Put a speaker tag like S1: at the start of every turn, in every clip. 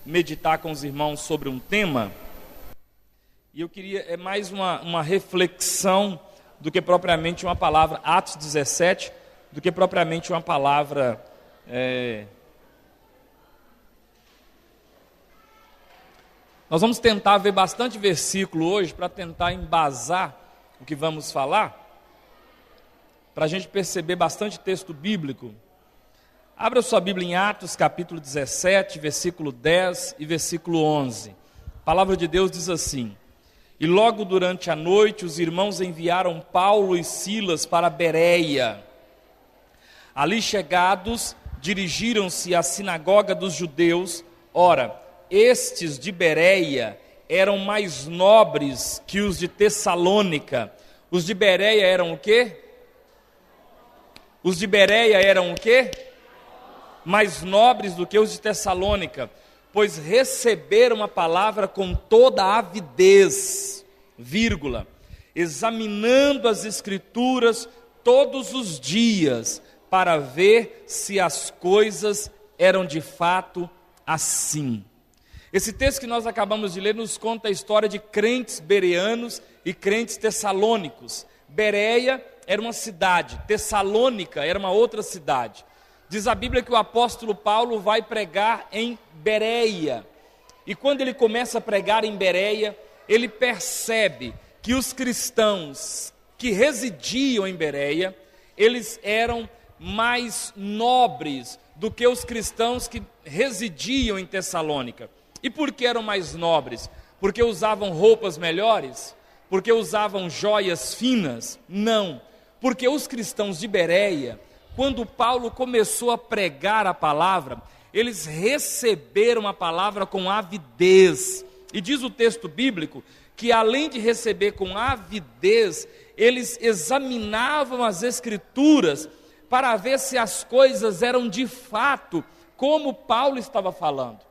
S1: meditar com os irmãos sobre um tema, e eu queria, é mais uma reflexão do que propriamente uma palavra, Atos 17, do que propriamente uma palavra, Nós vamos tentar ver bastante versículo hoje, para tentar embasar o que vamos falar, para a gente perceber bastante texto bíblico. Abra sua Bíblia em Atos, capítulo 17, versículo 10 e versículo 11. A palavra de Deus diz assim: E logo durante a noite os irmãos enviaram Paulo e Silas para Bereia. Ali chegados, dirigiram-se à sinagoga dos judeus. Ora, estes de Bereia eram mais nobres que os de Tessalônica. Os de Bereia eram o quê? Os de Bereia eram o quê? Mais nobres do que os de Tessalônica, pois receberam a palavra com toda a avidez, examinando as escrituras todos os dias, para ver se as coisas eram de fato assim. Esse texto que nós acabamos de ler nos conta a história de crentes bereanos e crentes tessalônicos. Bereia era uma cidade, Tessalônica era uma outra cidade. Diz a Bíblia que o apóstolo Paulo vai pregar em Bereia. E quando ele começa a pregar em Bereia, ele percebe que os cristãos que residiam em Bereia, eles eram mais nobres do que os cristãos que residiam em Tessalônica. E por que eram mais nobres? Porque usavam roupas melhores? Porque usavam joias finas? Não, porque os cristãos de Bereia, quando Paulo começou a pregar a palavra, eles receberam a palavra com avidez. E diz o texto bíblico que além de receber com avidez, eles examinavam as escrituras para ver se as coisas eram de fato como Paulo estava falando.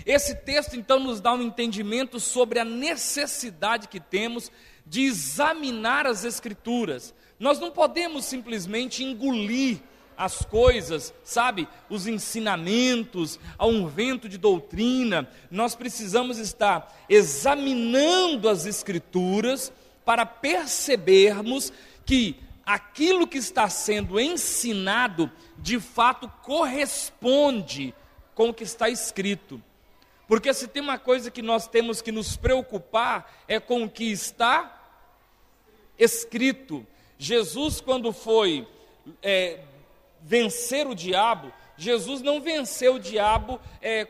S1: Esse texto então nos dá um entendimento sobre a necessidade que temos de examinar as escrituras. Nós não podemos simplesmente engolir as coisas, sabe, os ensinamentos, a um vento de doutrina. Nós precisamos estar examinando as escrituras para percebermos que aquilo que está sendo ensinado de fato corresponde com o que está escrito. Porque se tem uma coisa que nós temos que nos preocupar é com o que está escrito. Jesus, quando foi vencer o diabo, Jesus não venceu o diabo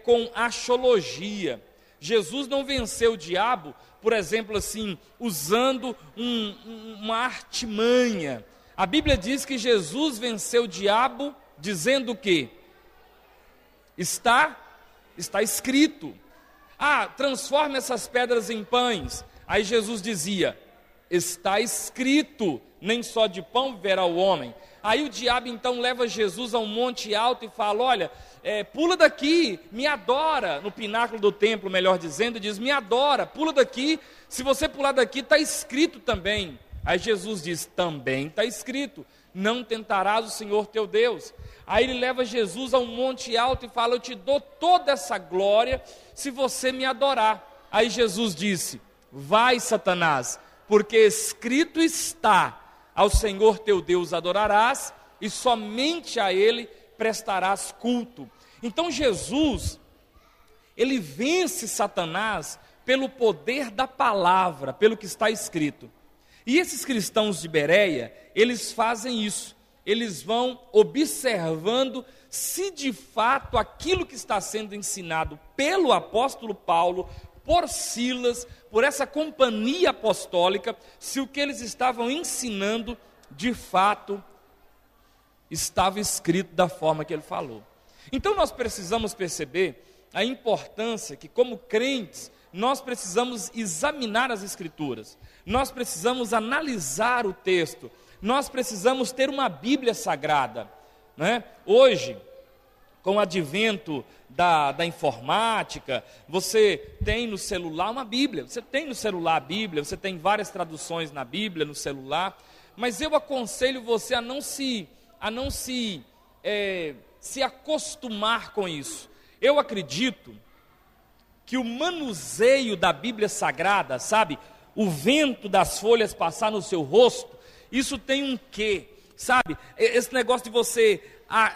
S1: com axiologia. Jesus não venceu o diabo, por exemplo, assim, usando uma artimanha. A Bíblia diz que Jesus venceu o diabo dizendo o quê? Está escrito. Transforme essas pedras em pães. Aí Jesus dizia, está escrito, nem só de pão viverá o homem. Aí o diabo então leva Jesus a um monte alto e fala, olha, pula daqui, me adora, no pináculo do templo, melhor dizendo, diz, me adora, pula daqui, se você pular daqui, está escrito também. Aí Jesus diz, também está escrito, não tentarás o Senhor teu Deus. Aí ele leva Jesus a um monte alto e fala, eu te dou toda essa glória se você me adorar. Aí Jesus disse, vai Satanás, porque escrito está, ao Senhor teu Deus adorarás e somente a Ele prestarás culto. Então Jesus, Ele vence Satanás pelo poder da palavra, pelo que está escrito. E esses cristãos de Bereia, eles fazem isso. Eles vão observando se de fato aquilo que está sendo ensinado pelo apóstolo Paulo, por Silas, por essa companhia apostólica, se o que eles estavam ensinando de fato estava escrito da forma que ele falou. Então nós precisamos perceber a importância que, como crentes, nós precisamos examinar as escrituras, nós precisamos analisar o texto, nós precisamos ter uma Bíblia sagrada, né? Hoje, com o advento da informática, você tem no celular uma Bíblia, você tem no celular a Bíblia, você tem várias traduções na Bíblia, no celular, mas eu aconselho você a não se acostumar com isso. Eu acredito que o manuseio da Bíblia Sagrada, sabe, o vento das folhas passar no seu rosto, isso tem um quê, sabe, esse negócio de você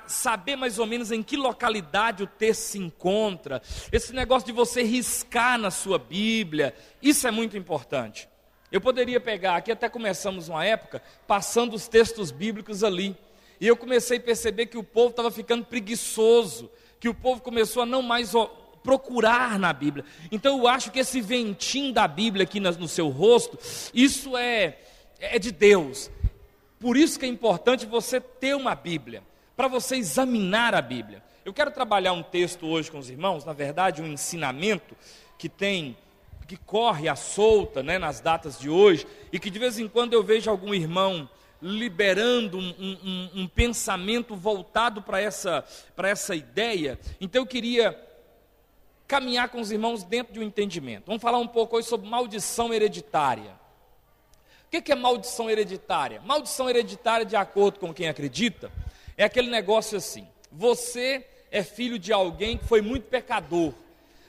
S1: saber mais ou menos em que localidade o texto se encontra, esse negócio de você riscar na sua Bíblia, isso é muito importante. Eu poderia pegar, aqui até começamos uma época, passando os textos bíblicos ali, e eu comecei a perceber que o povo estava ficando preguiçoso, que o povo começou a não mais procurar na Bíblia. Então eu acho que esse ventinho da Bíblia aqui no seu rosto, isso é de Deus. Por isso que é importante você ter uma Bíblia, para você examinar a Bíblia. Eu quero trabalhar um texto hoje com os irmãos, na verdade um ensinamento que corre à solta, né, nas datas de hoje, e que de vez em quando eu vejo algum irmão liberando um pensamento voltado para essa ideia. Então eu queria caminhar com os irmãos dentro de um entendimento. Vamos falar um pouco hoje sobre maldição hereditária. O que é maldição hereditária? Maldição hereditária, de acordo com quem acredita, é aquele negócio assim: você é filho de alguém que foi muito pecador,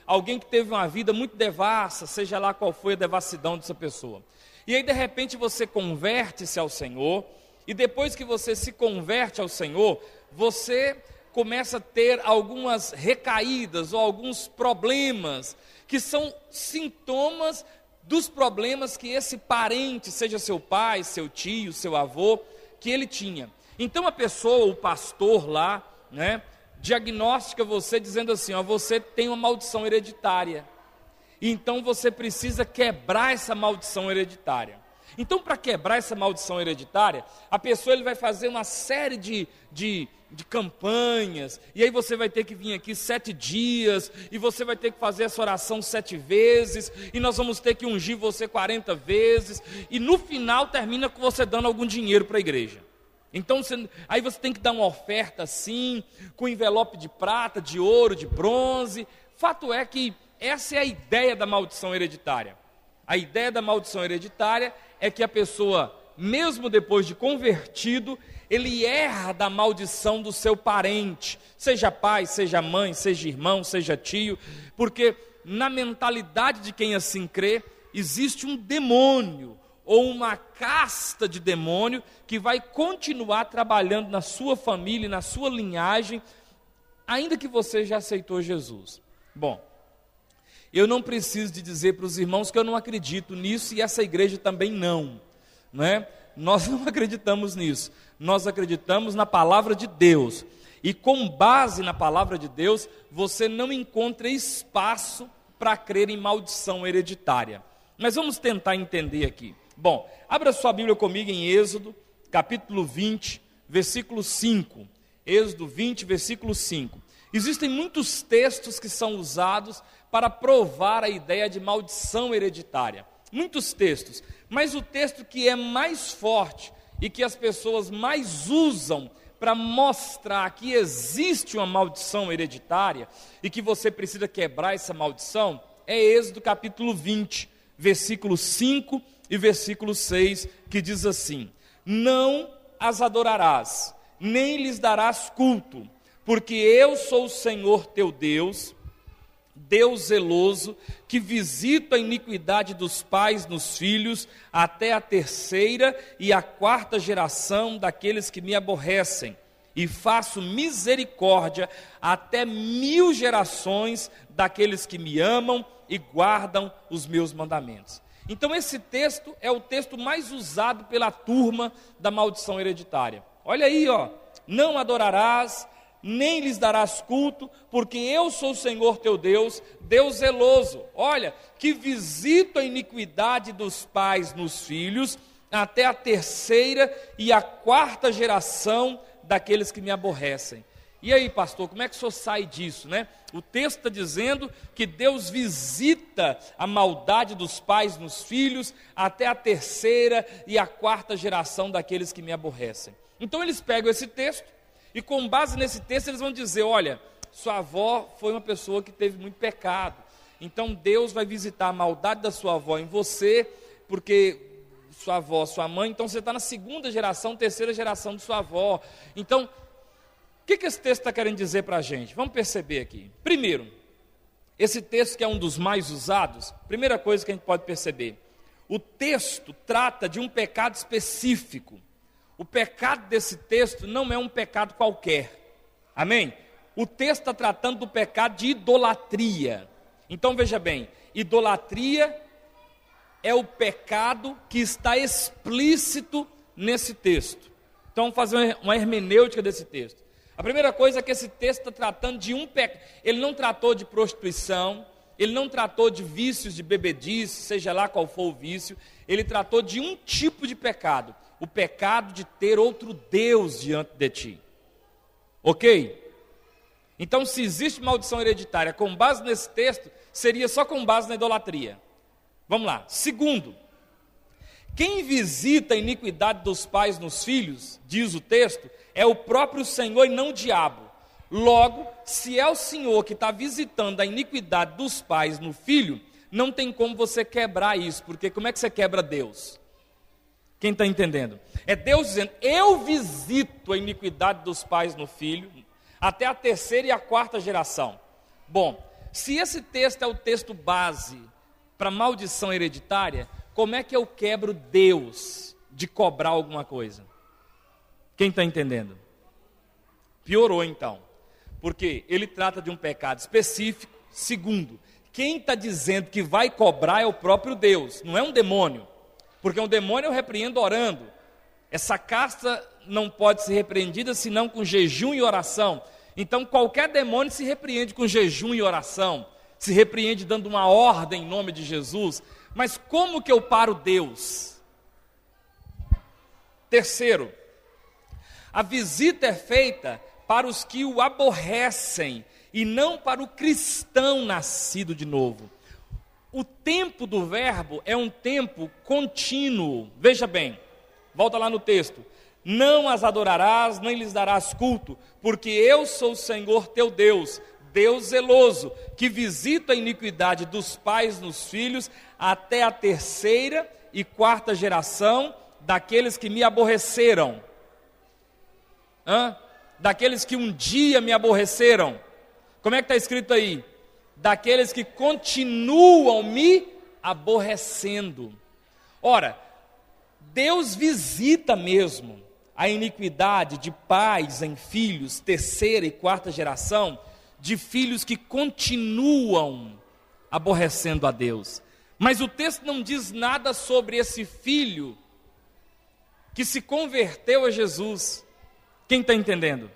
S1: alguém que teve uma vida muito devassa, seja lá qual foi a devassidão dessa pessoa. E aí de repente você converte-se ao Senhor, e depois que você se converte ao Senhor, você começa a ter algumas recaídas ou alguns problemas, que são sintomas dos problemas que esse parente, seja seu pai, seu tio, seu avô, que ele tinha. Então a pessoa, o pastor lá, né, diagnostica você dizendo assim, você tem uma maldição hereditária, então você precisa quebrar essa maldição hereditária. Então, para quebrar essa maldição hereditária, a pessoa ele vai fazer uma série de campanhas, e aí você vai ter que vir aqui 7 dias, e você vai ter que fazer essa oração 7 vezes, e nós vamos ter que ungir você 40 vezes, e no final termina com você dando algum dinheiro para a igreja. Então, aí você tem que dar uma oferta assim, com envelope de prata, de ouro, de bronze. Fato é que essa é a ideia da maldição hereditária. A ideia da maldição hereditária é que a pessoa, mesmo depois de convertido, ele erra da maldição do seu parente, seja pai, seja mãe, seja irmão, seja tio, porque na mentalidade de quem assim crê, existe um demônio, ou uma casta de demônio, que vai continuar trabalhando na sua família, na sua linhagem, ainda que você já aceitou Jesus. Bom, eu não preciso de dizer para os irmãos que eu não acredito nisso, e essa igreja também não, né? Nós não acreditamos nisso, nós acreditamos na palavra de Deus, e com base na palavra de Deus, você não encontra espaço para crer em maldição hereditária. Mas vamos tentar entender aqui. Bom, abra sua Bíblia comigo em Êxodo, capítulo 20, versículo 5. Êxodo 20, versículo 5. Existem muitos textos que são usados para provar a ideia de maldição hereditária. Muitos textos, mas o texto que é mais forte e que as pessoas mais usam para mostrar que existe uma maldição hereditária e que você precisa quebrar essa maldição, é Êxodo capítulo 20, versículo 5 e versículo 6, que diz assim: não as adorarás, nem lhes darás culto, porque eu sou o Senhor teu Deus, Deus zeloso, que visita a iniquidade dos pais nos filhos, até a 3ª e a 4ª geração daqueles que me aborrecem, e faço misericórdia até 1000 gerações daqueles que me amam e guardam os meus mandamentos. Então esse texto é o texto mais usado pela turma da maldição hereditária. Olha aí, não adorarás, nem lhes darás culto, porque eu sou o Senhor teu Deus, Deus zeloso, olha, que visito a iniquidade dos pais nos filhos, até a 3ª e a 4ª geração daqueles que me aborrecem. E aí, pastor, como é que o senhor sai disso, né? O texto está dizendo que Deus visita a maldade dos pais nos filhos, até a 3ª e a 4ª geração daqueles que me aborrecem. Então eles pegam esse texto, e com base nesse texto eles vão dizer, olha, sua avó foi uma pessoa que teve muito pecado, então Deus vai visitar a maldade da sua avó em você, porque sua avó, sua mãe, então você está na 2ª geração, 3ª geração de sua avó. Então, o que esse texto está querendo dizer para a gente? Vamos perceber aqui. Primeiro, Esse texto que é um dos mais usados, primeira coisa que a gente pode perceber, o texto trata de um pecado específico. O pecado desse texto não é um pecado qualquer, amém? O texto está tratando do pecado de idolatria. Então veja bem, idolatria é o pecado que está explícito nesse texto. Então vamos fazer uma hermenêutica desse texto. A primeira coisa é que esse texto está tratando de um pecado. Ele não tratou de prostituição, ele não tratou de vícios de bebedice, seja lá qual for o vício. Ele tratou de um tipo de pecado, o pecado de ter outro Deus diante de ti. Ok? Então, se existe maldição hereditária com base nesse texto, seria só com base na idolatria. Vamos lá. Segundo, quem visita a iniquidade dos pais nos filhos, diz o texto, é o próprio Senhor e não o diabo. Logo, se é o Senhor que está visitando a iniquidade dos pais no filho, não tem como você quebrar isso, porque como é que você quebra Deus? Quem está entendendo? É Deus dizendo, eu visito a iniquidade dos pais no filho, até a terceira e a quarta geração. Bom, se esse texto é o texto base para maldição hereditária, como é que eu quebro Deus de cobrar alguma coisa? Quem está entendendo? Piorou então, porque ele trata de um pecado específico. Segundo, quem está dizendo que vai cobrar é o próprio Deus, não é um demônio, porque um demônio eu repreendo orando. Essa casta não pode ser repreendida senão com jejum e oração. Então qualquer demônio se repreende com jejum e oração, se repreende dando uma ordem em nome de Jesus. Mas como que eu paro Deus? Terceiro, a visita é feita para os que o aborrecem e não para o cristão nascido de novo. O tempo do verbo é um tempo contínuo. Veja bem, volta lá no texto. Não as adorarás, nem lhes darás culto, porque eu sou o Senhor teu Deus, Deus zeloso, que visita a iniquidade dos pais nos filhos, até a terceira e quarta geração daqueles que me aborreceram. Daqueles que um dia me aborreceram. Como é que está escrito aí? Daqueles que continuam me aborrecendo. Ora, Deus visita mesmo a iniquidade de pais em filhos, terceira e quarta geração, de filhos que continuam aborrecendo a Deus. Mas o texto não diz nada sobre esse filho que se converteu a Jesus. Quem está entendendo?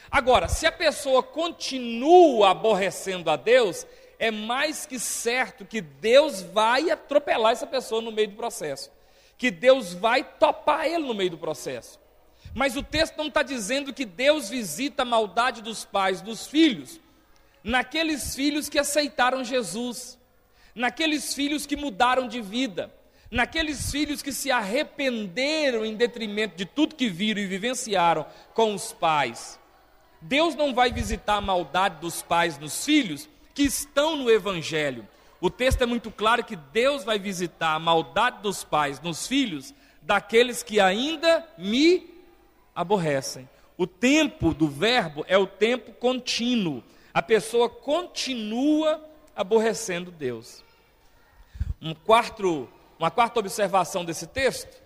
S1: Agora, se a pessoa continua aborrecendo a Deus, é mais que certo que Deus vai atropelar essa pessoa no meio do processo, que Deus vai topar ele no meio do processo. Mas o texto não está dizendo que Deus visita a maldade dos pais dos filhos, naqueles filhos que aceitaram Jesus, naqueles filhos que mudaram de vida, naqueles filhos que se arrependeram em detrimento de tudo que viram e vivenciaram com os pais. Deus não vai visitar a maldade dos pais nos filhos que estão no Evangelho. O texto é muito claro que Deus vai visitar a maldade dos pais nos filhos daqueles que ainda me aborrecem. O tempo do verbo é o tempo contínuo. A pessoa continua aborrecendo Deus. Uma quarta observação desse texto,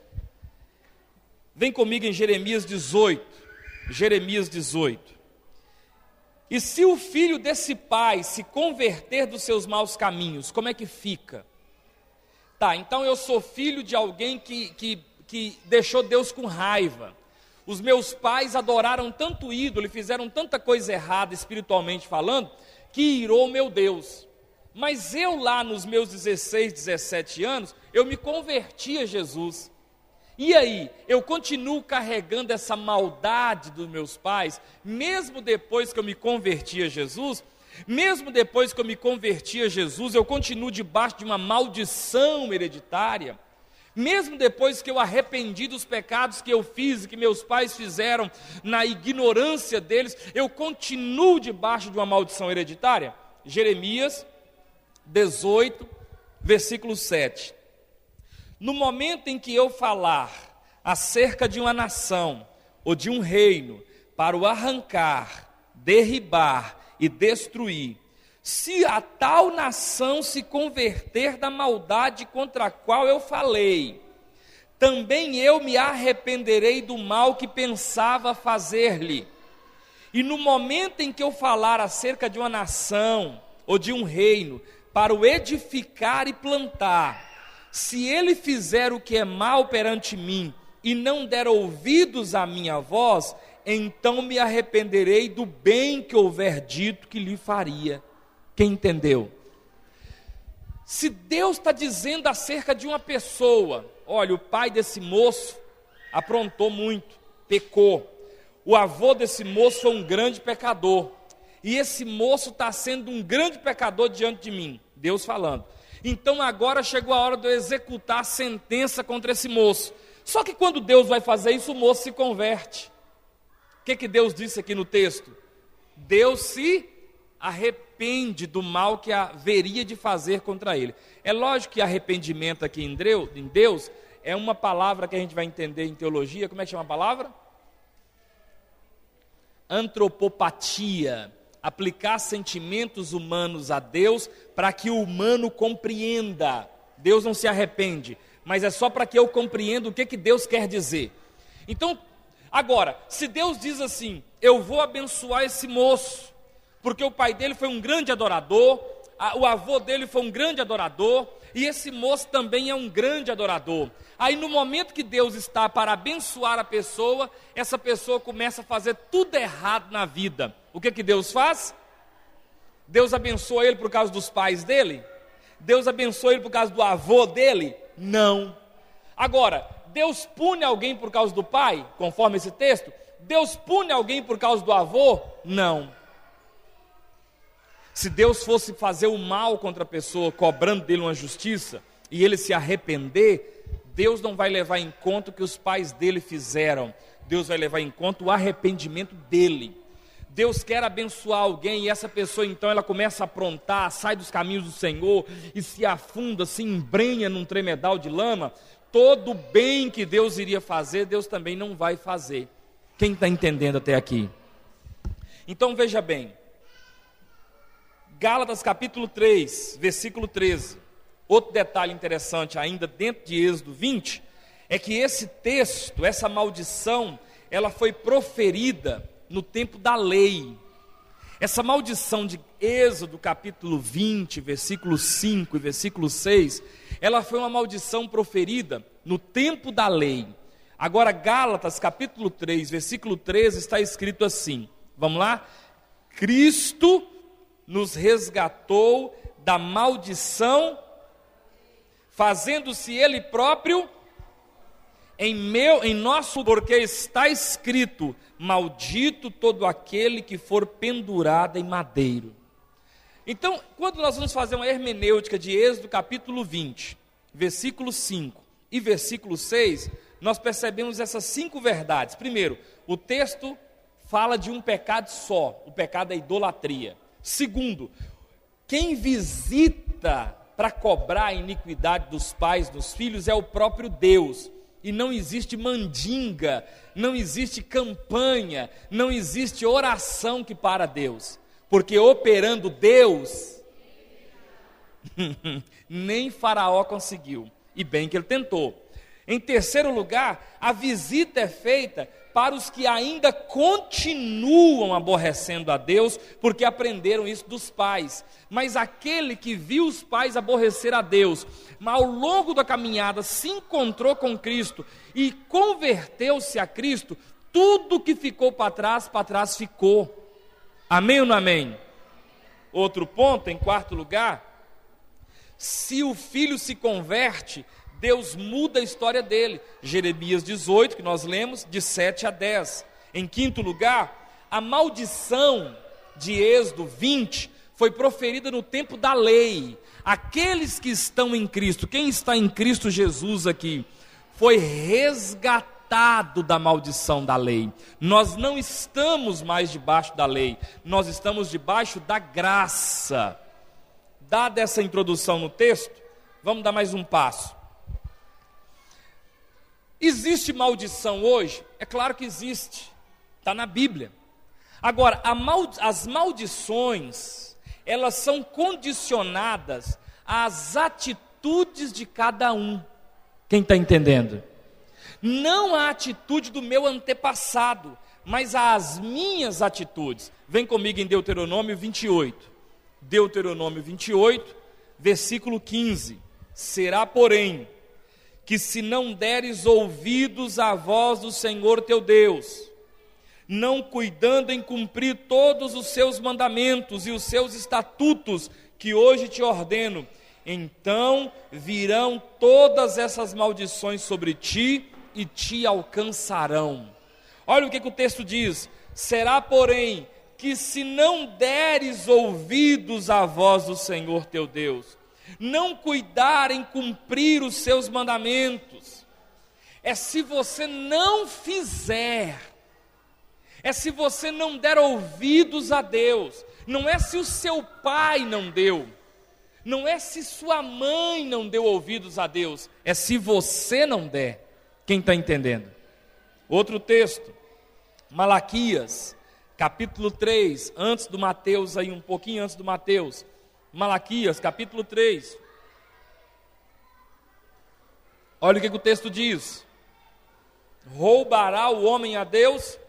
S1: vem comigo em Jeremias 18. Jeremias 18. E se o filho desse pai se converter dos seus maus caminhos, como é que fica? Tá, então eu sou filho de alguém que deixou Deus com raiva. Os meus pais adoraram tanto ídolo e fizeram tanta coisa errada espiritualmente falando, que irou meu Deus. Mas eu lá nos meus 16, 17 anos, eu me converti a Jesus. E aí, eu continuo carregando essa maldade dos meus pais, mesmo depois que eu me converti a Jesus? Mesmo depois que eu me converti a Jesus, eu continuo debaixo de uma maldição hereditária? Mesmo depois que eu arrependi dos pecados que eu fiz e que meus pais fizeram na ignorância deles, eu continuo debaixo de uma maldição hereditária? Jeremias 18, versículo 7. No momento em que eu falar acerca de uma nação ou de um reino para o arrancar, derribar e destruir, se a tal nação se converter da maldade contra a qual eu falei, também eu me arrependerei do mal que pensava fazer-lhe. E no momento em que eu falar acerca de uma nação ou de um reino, para o edificar e plantar, se ele fizer o que é mal perante mim e não der ouvidos à minha voz, então me arrependerei do bem que houver dito que lhe faria. Quem entendeu? Se Deus está dizendo acerca de uma pessoa, olha, o pai desse moço aprontou muito, pecou, o avô desse moço foi um grande pecador, e esse moço está sendo um grande pecador diante de mim, Deus falando. Então agora chegou a hora de eu executar a sentença contra esse moço. Só que quando Deus vai fazer isso, o moço se converte. O que Deus disse aqui no texto? Deus se arrepende do mal que haveria de fazer contra ele. É lógico que arrependimento aqui em Deus é uma palavra que a gente vai entender em teologia. Como é que chama a palavra? Antropopatia. Aplicar sentimentos humanos a Deus para que o humano compreenda. Deus não se arrepende, mas é só para que eu compreenda o que Deus quer dizer. Então, agora, se Deus diz assim, eu vou abençoar esse moço, porque o pai dele foi um grande adorador, o avô dele foi um grande adorador, e esse moço também é um grande adorador. Aí no momento que Deus está para abençoar a pessoa, essa pessoa começa a fazer tudo errado na vida. O que Deus faz? Deus abençoa ele por causa dos pais dele? Deus abençoa ele por causa do avô dele? Não. Agora, Deus pune alguém por causa do pai, conforme esse texto? Deus pune alguém por causa do avô? Não. Se Deus fosse fazer o mal contra a pessoa, cobrando dele uma justiça, e ele se arrepender, Deus não vai levar em conta o que os pais dele fizeram. Deus vai levar em conta o arrependimento dele. Deus quer abençoar alguém e essa pessoa então ela começa a aprontar, sai dos caminhos do Senhor e se afunda, se embrenha num tremedal de lama. Todo o bem que Deus iria fazer, Deus também não vai fazer. Quem está entendendo até aqui? Então veja bem, Gálatas capítulo 3, versículo 13. Outro detalhe interessante ainda dentro de Êxodo 20, é que esse texto, essa maldição, ela foi proferida no tempo da lei. Essa maldição de Êxodo capítulo 20, versículo 5 e versículo 6, ela foi uma maldição proferida no tempo da lei. Agora Gálatas capítulo 3, versículo 13 está escrito assim, vamos lá? Cristo nos resgatou da maldição, fazendo-se Ele próprio em nosso, porque está escrito, maldito todo aquele que for pendurado em madeiro. Então, quando nós vamos fazer uma hermenêutica de Êxodo capítulo 20, versículo 5 e versículo 6, nós percebemos essas 5 verdades. Primeiro, o texto fala de um pecado só, o pecado da idolatria. Segundo, quem visita para cobrar a iniquidade dos pais, dos filhos, é o próprio Deus. E não existe mandinga, não existe campanha, não existe oração que para Deus. Porque operando Deus, nem Faraó conseguiu. E bem que ele tentou. Em terceiro lugar, a visita é feita para os que ainda continuam aborrecendo a Deus, porque aprenderam isso dos pais. Mas aquele que viu os pais aborrecer a Deus, mas ao longo da caminhada se encontrou com Cristo e converteu-se a Cristo, tudo que ficou para trás ficou. Amém ou não amém? Outro ponto, em quarto lugar, se o filho se converte, Deus muda a história dele. Jeremias 18, que nós lemos, de 7 a 10. Em quinto lugar, a maldição de Êxodo 20 foi proferida no tempo da lei. Aqueles que estão em Cristo, quem está em Cristo Jesus aqui, foi resgatado da maldição da lei. Nós não estamos mais debaixo da lei, nós estamos debaixo da graça. Dada essa introdução no texto, vamos dar mais um passo. Existe maldição hoje? É claro que existe, está na Bíblia. Agora, as maldições, elas são condicionadas às atitudes de cada um. Quem está entendendo? Não a atitude do meu antepassado, mas às minhas atitudes. Vem comigo em Deuteronômio 28. Deuteronômio 28, versículo 15. Será, porém, que se não deres ouvidos à voz do Senhor teu Deus, não cuidando em cumprir todos os seus mandamentos e os seus estatutos que hoje te ordeno, então virão todas essas maldições sobre ti e te alcançarão. Olha o que o texto diz: será, porém, que se não deres ouvidos à voz do Senhor teu Deus, não cuidar em cumprir os seus mandamentos, se você não fizer, se você não der ouvidos a Deus, não é se o seu pai não deu, não é se sua mãe não deu ouvidos a Deus, é se você não der. Quem está entendendo? Outro texto, Malaquias, capítulo 3, antes do Mateus, aí um pouquinho antes do Mateus, Malaquias, capítulo 3, olha o que o texto diz: roubará o homem a Deus?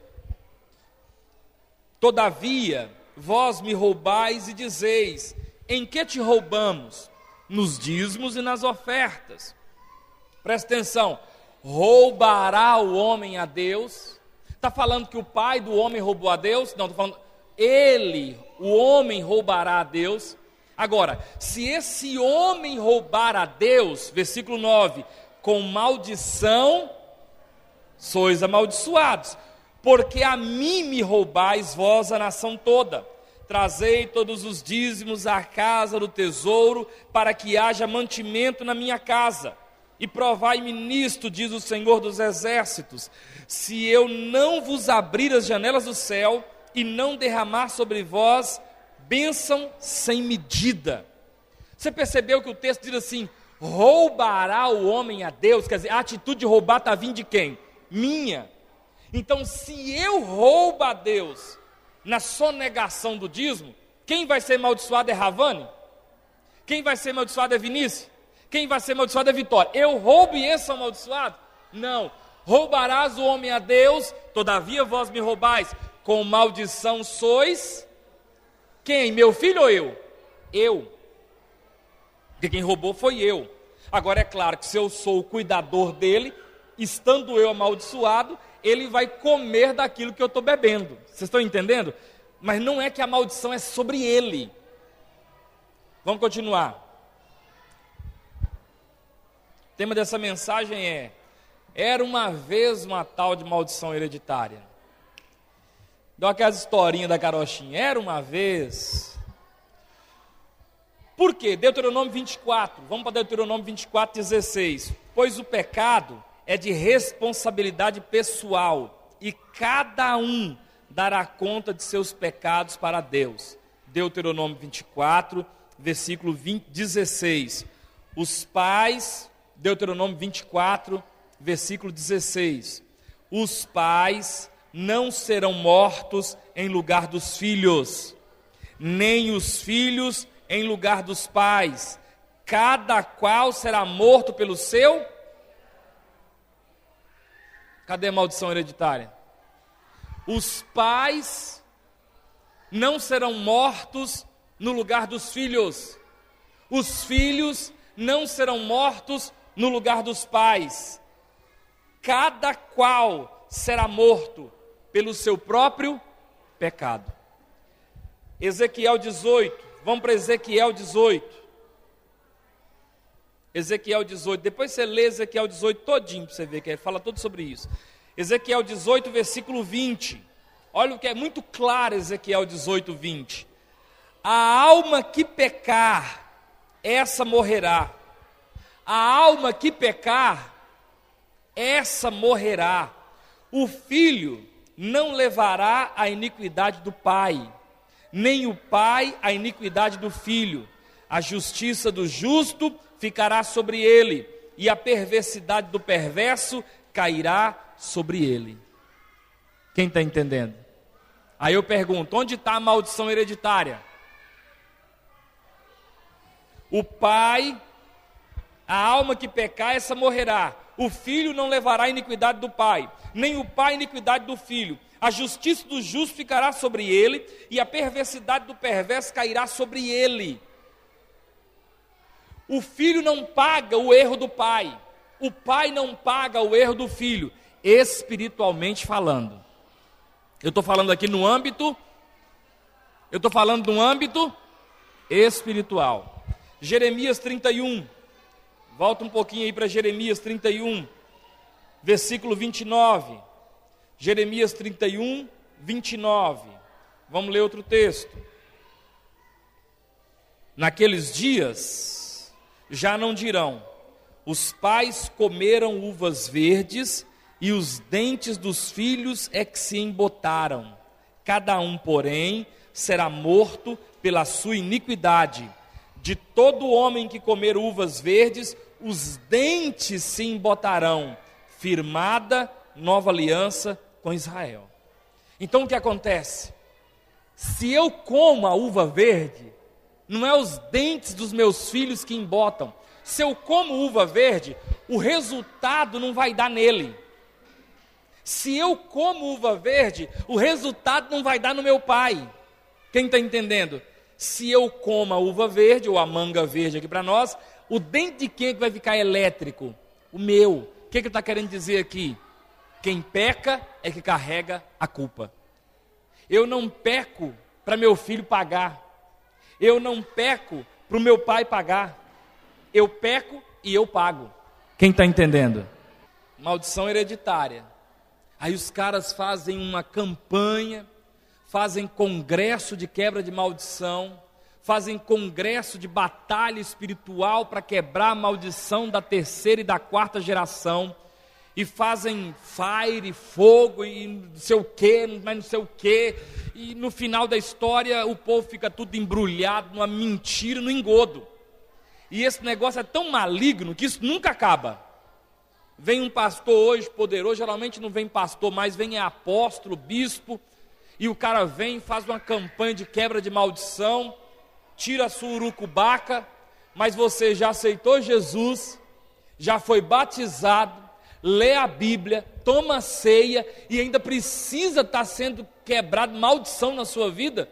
S1: Todavia, vós me roubais e dizeis: em que te roubamos? Nos dízimos e nas ofertas. Presta atenção, roubará o homem a Deus? Está falando que o pai do homem roubou a Deus? Não, está falando, o homem roubará a Deus. Agora, se esse homem roubar a Deus, versículo 9, com maldição, sois amaldiçoados, porque a mim me roubais vós a nação toda. Trazei todos os dízimos à casa do tesouro, para que haja mantimento na minha casa. E provai-me nisto, diz o Senhor dos Exércitos, se eu não vos abrir as janelas do céu, e não derramar sobre vós bênção sem medida. Você percebeu que o texto diz assim: roubará o homem a Deus? Quer dizer, a atitude de roubar está vindo de quem? Minha. Então, se eu roubo a Deus na sonegação do dízimo, quem vai ser amaldiçoado é Ravane? Quem vai ser amaldiçoado é Vinícius? Quem vai ser amaldiçoado é Vitória? Eu roubo e esse sou amaldiçoado? Não. Roubarás o homem a Deus, todavia vós me roubais, com maldição sois... Quem? Meu filho ou eu? Eu. Porque quem roubou foi eu. Agora é claro que se eu sou o cuidador dele, estando eu amaldiçoado, ele vai comer daquilo que eu estou bebendo. Vocês estão entendendo? Mas não é que a maldição é sobre ele. Vamos continuar. O tema dessa mensagem é: era uma vez uma tal de maldição hereditária. Dá aquelas historinhas da carochinha. Era uma vez. Por quê? Deuteronômio 24. Vamos para Deuteronômio 24, 16. Pois o pecado é de responsabilidade pessoal, e cada um dará conta de seus pecados para Deus. Deuteronômio 24, versículo 16. Os pais, Deuteronômio 24, versículo 16. Os pais não serão mortos em lugar dos filhos, nem os filhos em lugar dos pais. Cada qual será morto pelo seu... Cadê a maldição hereditária? Os pais não serão mortos no lugar dos filhos. Os filhos não serão mortos no lugar dos pais. Cada qual será morto pelo seu próprio pecado. Ezequiel 18. Vamos para Ezequiel 18. Ezequiel 18, depois você lê Ezequiel 18 todinho para você ver, que ele fala tudo sobre isso. Ezequiel 18, versículo 20. Olha o que é muito claro, Ezequiel 18, 20. A alma que pecar, essa morrerá. A alma que pecar, essa morrerá. O filho não levará a iniquidade do pai, nem o pai a iniquidade do filho. A justiça do justo ficará sobre ele, e a perversidade do perverso cairá sobre ele. Quem está entendendo? Aí eu pergunto, onde está a maldição hereditária? O pai, a alma que pecar, essa morrerá. O filho não levará a iniquidade do pai, nem o pai a iniquidade do filho. A justiça do justo ficará sobre ele, e a perversidade do perverso cairá sobre ele. O filho não paga o erro do pai. O pai não paga o erro do filho, espiritualmente falando. Eu estou falando aqui no âmbito espiritual. Jeremias 31, volta um pouquinho aí para Jeremias 31, versículo 29. Jeremias 31, 29. Vamos ler outro texto. Naqueles dias, já não dirão: os pais comeram uvas verdes, e os dentes dos filhos é que se embotaram. Cada um, porém, será morto pela sua iniquidade. De todo homem que comer uvas verdes, os dentes se embotarão. Firmada nova aliança com Israel. Então o que acontece? Se eu como a uva verde, não é os dentes dos meus filhos que embotam. Se eu como uva verde, o resultado não vai dar nele. Se eu como uva verde, o resultado não vai dar no meu pai. Quem está entendendo? Se eu como a uva verde, ou a manga verde aqui para nós, o dente de quem é que vai ficar elétrico? O meu. O que ele está querendo dizer aqui? Quem peca é que carrega a culpa. Eu não peco para meu filho pagar. Eu não peco para o meu pai pagar. Eu peco e eu pago. Quem está entendendo? Maldição hereditária. Aí os caras fazem uma campanha, fazem congresso de quebra de maldição, fazem congresso de batalha espiritual para quebrar a maldição da terceira e da quarta geração, e fazem fire, fogo e não sei o que, mas não sei o que, e no final da história o povo fica tudo embrulhado numa mentira, no engodo. E esse negócio é tão maligno que isso nunca acaba. Vem um pastor hoje poderoso, geralmente não vem pastor, mas vem apóstolo, bispo, e o cara vem, faz uma campanha de quebra de maldição, tira a sua urucubaca, mas você já aceitou Jesus, já foi batizado, lê a Bíblia, toma ceia e ainda precisa estar sendo quebrado maldição na sua vida?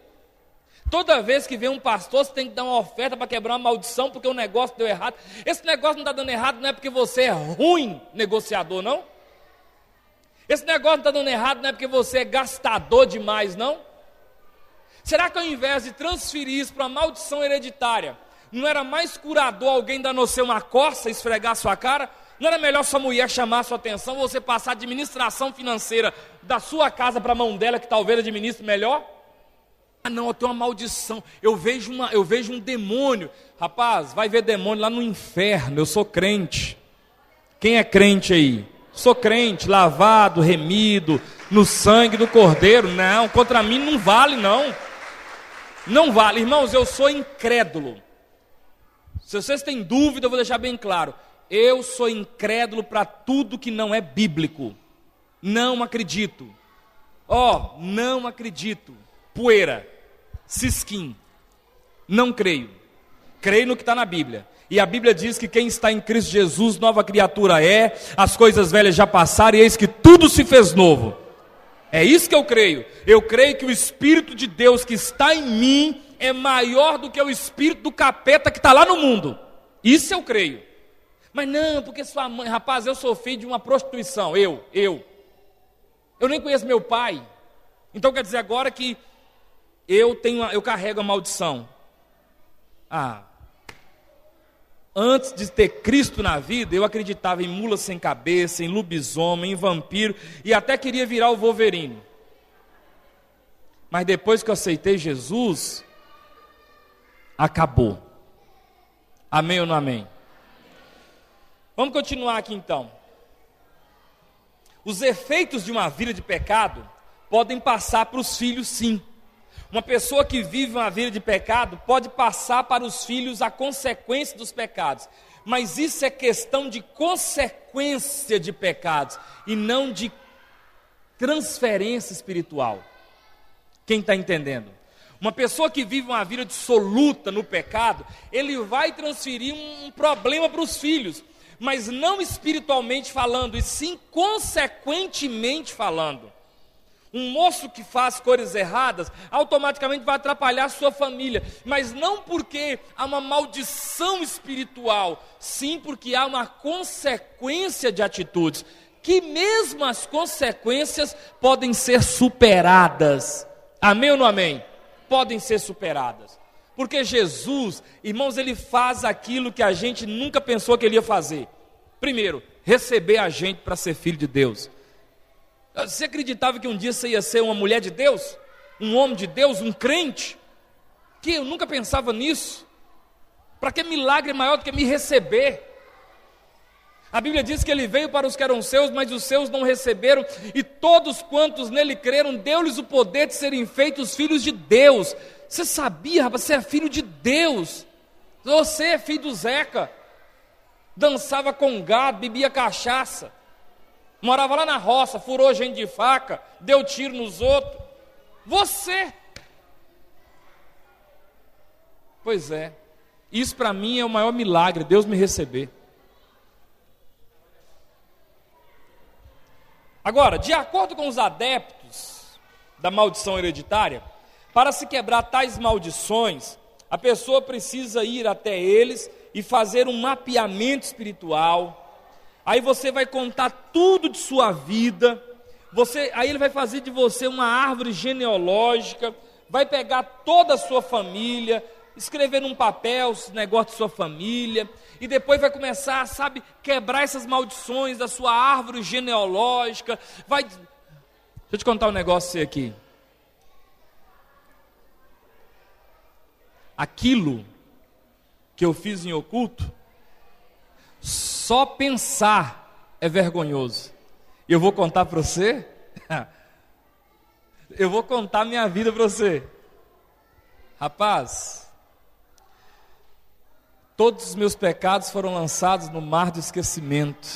S1: Toda vez que vem um pastor, você tem que dar uma oferta para quebrar uma maldição, porque o negócio deu errado. Esse negócio não está dando errado, não é porque você é ruim negociador, não? Esse negócio não está dando errado, não é porque você é gastador demais, não? Será que ao invés de transferir isso para maldição hereditária, não era mais curador alguém dar você uma coça, esfregar a sua cara? Não era melhor sua mulher chamar a sua atenção, você passar a administração financeira da sua casa para a mão dela, que talvez administre melhor? Ah não, eu tenho uma maldição, eu vejo um demônio. Rapaz, vai ver demônio lá no inferno. Eu sou crente. Quem é crente aí? Sou crente, lavado, remido, no sangue do Cordeiro. Não, contra mim não vale não. Não vale, irmãos, eu sou incrédulo. Se vocês têm dúvida, eu vou deixar bem claro. Eu sou incrédulo para tudo que não é bíblico. Não acredito. Não acredito. Poeira, cisquim. Não creio. Creio no que está na Bíblia. E a Bíblia diz que quem está em Cristo Jesus, nova criatura é. As coisas velhas já passaram e eis que tudo se fez novo. É isso que eu creio. Eu creio que o Espírito de Deus que está em mim é maior do que o espírito do capeta que está lá no mundo. Isso eu creio. Mas não, porque sua mãe, rapaz, eu sou filho de uma prostituição. Eu nem conheço meu pai. Então quer dizer agora que eu carrego a maldição. Antes de ter Cristo na vida, eu acreditava em mula sem cabeça, em lobisomem, em vampiro, e até queria virar o Wolverine. Mas depois que eu aceitei Jesus, acabou. Amém ou não amém? Vamos continuar aqui então. Os efeitos de uma vida de pecado podem passar para os filhos, sim. Uma pessoa que vive uma vida de pecado pode passar para os filhos a consequência dos pecados. Mas isso é questão de consequência de pecados e não de transferência espiritual. Quem está entendendo? Uma pessoa que vive uma vida dissoluta no pecado, ele vai transferir um problema para os filhos, mas não espiritualmente falando, e sim consequentemente falando. Um moço que faz coisas erradas, automaticamente vai atrapalhar a sua família, mas não porque há uma maldição espiritual, sim porque há uma consequência de atitudes, que mesmo as consequências podem ser superadas. Amém ou não amém? Podem ser superadas. Porque Jesus, irmãos, ele faz aquilo que a gente nunca pensou que ele ia fazer. Primeiro, receber a gente para ser filho de Deus. Você acreditava que um dia você ia ser uma mulher de Deus? Um homem de Deus? Um crente? Que eu nunca pensava nisso. Para que milagre maior do que me receber? A Bíblia diz que ele veio para os que eram seus, mas os seus não receberam, e todos quantos nele creram, deu-lhes o poder de serem feitos filhos de Deus. Você sabia, rapaz, você é filho de Deus. Você é filho do Zeca. Dançava com gado, bebia cachaça. Morava lá na roça, furou gente de faca, deu tiro nos outros. Você. Pois é. Isso para mim é o maior milagre, Deus me receber. Agora, de acordo com os adeptos da maldição hereditária, para se quebrar tais maldições, a pessoa precisa ir até eles e fazer um mapeamento espiritual. Aí você vai contar tudo de sua vida, aí ele vai fazer de você uma árvore genealógica, vai pegar toda a sua família, escrever num papel os negócios de sua família, e depois vai começar, quebrar essas maldições da sua árvore genealógica. Deixa eu te contar um negócio aqui. Aquilo que eu fiz em oculto, só pensar é vergonhoso. E eu vou contar para você, eu vou contar minha vida para você. Rapaz, todos os meus pecados foram lançados no mar do esquecimento.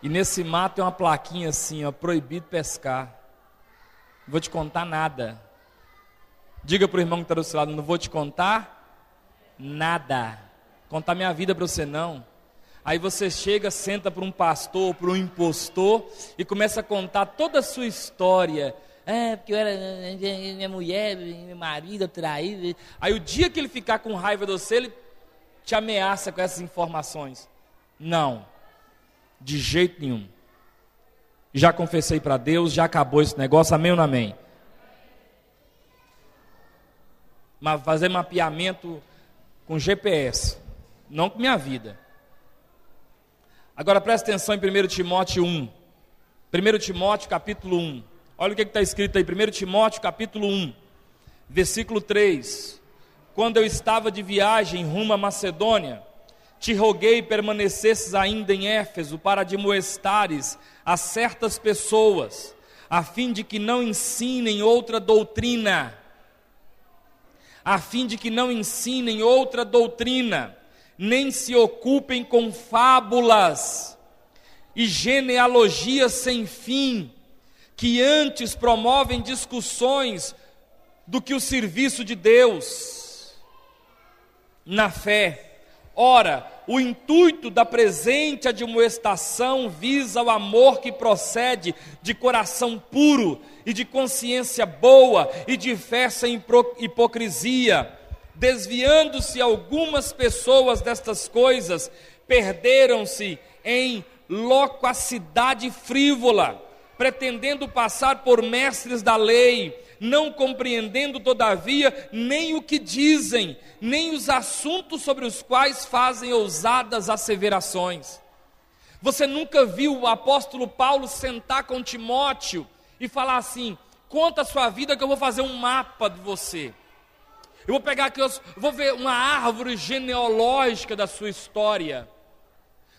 S1: E nesse mar tem uma plaquinha assim, ó, proibido pescar. Não vou te contar nada. Diga para o irmão que está do seu lado, não vou te contar nada. Contar minha vida para você não. Aí você chega, senta para um pastor, para um impostor, e começa a contar toda a sua história. Porque eu era minha mulher, meu marido, eu traí. Aí o dia que ele ficar com raiva de você, ele te ameaça com essas informações. Não, de jeito nenhum. Já confessei para Deus, já acabou esse negócio, amém ou não amém? Mas fazer mapeamento com GPS, não com minha vida. Agora presta atenção em 1 Timóteo 1. 1 Timóteo capítulo 1. Olha o que está escrito aí, 1 Timóteo capítulo 1, versículo 3. Quando eu estava de viagem rumo à Macedônia, te roguei permanecesses ainda em Éfeso para admoestares a certas pessoas, a fim de que não ensinem outra doutrina. Nem se ocupem com fábulas e genealogias sem fim, que antes promovem discussões do que o serviço de Deus na fé. Ora, o intuito da presente admoestação visa o amor que procede de coração puro e de consciência boa e de fé sem hipocrisia. Desviando-se algumas pessoas destas coisas, perderam-se em loquacidade frívola, pretendendo passar por mestres da lei, não compreendendo todavia nem o que dizem, nem os assuntos sobre os quais fazem ousadas asseverações. Você nunca viu o apóstolo Paulo sentar com Timóteo e falar assim: conta a sua vida que eu vou fazer um mapa de você. Eu vou pegar aqui, eu vou ver uma árvore genealógica da sua história.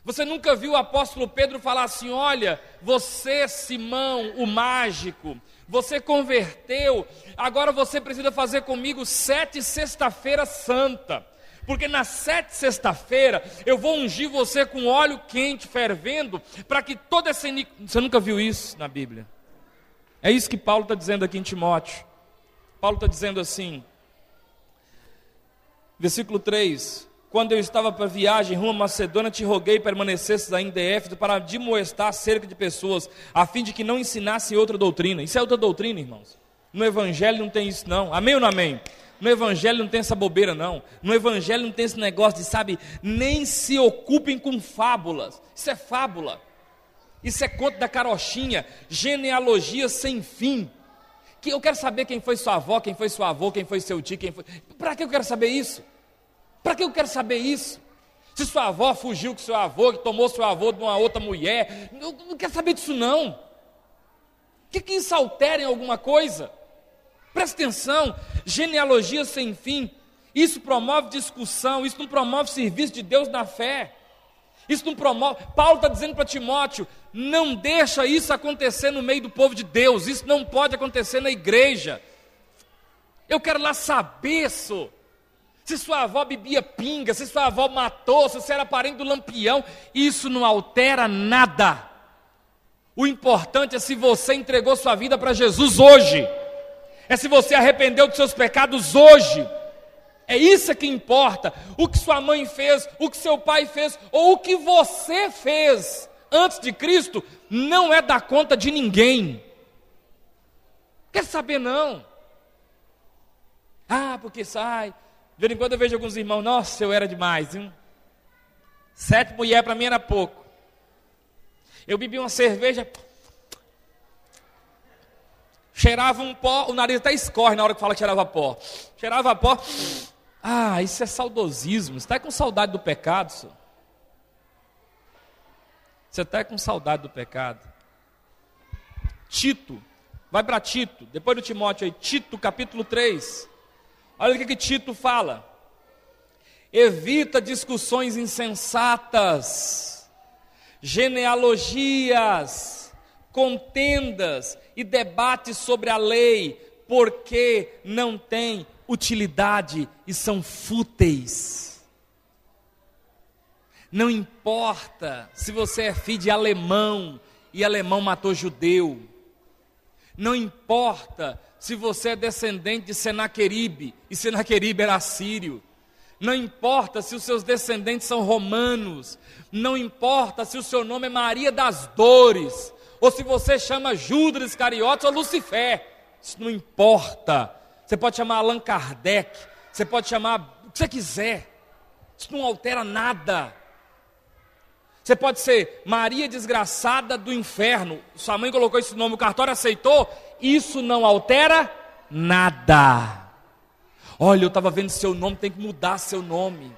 S1: Você nunca viu o apóstolo Pedro falar assim: olha, você, Simão, o mágico, você converteu, agora você precisa fazer comigo 7 sexta-feira santa, porque na 7 sexta-feira eu vou ungir você com óleo quente fervendo, para que toda essa Você nunca viu isso na Bíblia? É isso que Paulo está dizendo aqui em Timóteo. Paulo está dizendo assim, versículo 3: quando eu estava para viagem rumo a Macedônia, te roguei permanecesses ainda em Éfeso para admoestar acerca de pessoas, a fim de que não ensinassem outra doutrina. Isso é outra doutrina, irmãos. No Evangelho não tem isso não, amém ou não amém? No Evangelho não tem essa bobeira não, no Evangelho não tem esse negócio de, sabe, nem se ocupem com fábulas. Isso é fábula, isso é conto da carochinha, genealogia sem fim. Que eu quero saber quem foi sua avó, quem foi seu avô, quem foi seu tio, quem foi... Para que eu quero saber isso? Para que eu quero saber isso? Se sua avó fugiu com seu avô, que tomou seu avô de uma outra mulher, eu não quero saber disso não. Que isso altera em alguma coisa? Presta atenção, genealogia sem fim, isso promove discussão, isso não promove serviço de Deus na fé. Isso não promove. Paulo está dizendo para Timóteo, não deixa isso acontecer no meio do povo de Deus, isso não pode acontecer na igreja. Eu quero lá saber, se sua avó bebia pinga, se sua avó matou, se você era parente do Lampião, isso não altera nada. O importante é se você entregou sua vida para Jesus hoje, é se você arrependeu dos seus pecados hoje. É isso que importa. O que sua mãe fez, o que seu pai fez, ou o que você fez antes de Cristo, não é da conta de ninguém. Quer saber não? Porque sai. De vez em quando eu vejo alguns irmãos, nossa, eu era demais, hein? 7 mulheres para mim era pouco. Eu bebi uma cerveja, cheirava um pó, o nariz até escorre na hora que fala que cheirava pó. Cheirava pó. Isso é saudosismo. Você está com saudade do pecado, senhor? Você está com saudade do pecado. Tito, vai para Tito, depois do Timóteo aí, Tito capítulo 3. Olha o que Tito fala. Evita discussões insensatas, genealogias, contendas e debates sobre a lei, porque não tem utilidade e são fúteis. Não importa se você é filho de alemão e alemão matou judeu. Não importa se você é descendente de Senaqueribe e Senaqueribe era assírio. Não importa se os seus descendentes são romanos. Não importa se o seu nome é Maria das Dores, ou se você chama Judas Iscariotes ou Lucifer. Isso não importa. Você pode chamar Allan Kardec, você pode chamar o que você quiser. Isso não altera nada. Você pode ser Maria Desgraçada do Inferno. Sua mãe colocou esse nome, o cartório aceitou. Isso não altera nada. Olha, eu estava vendo seu nome, tem que mudar seu nome.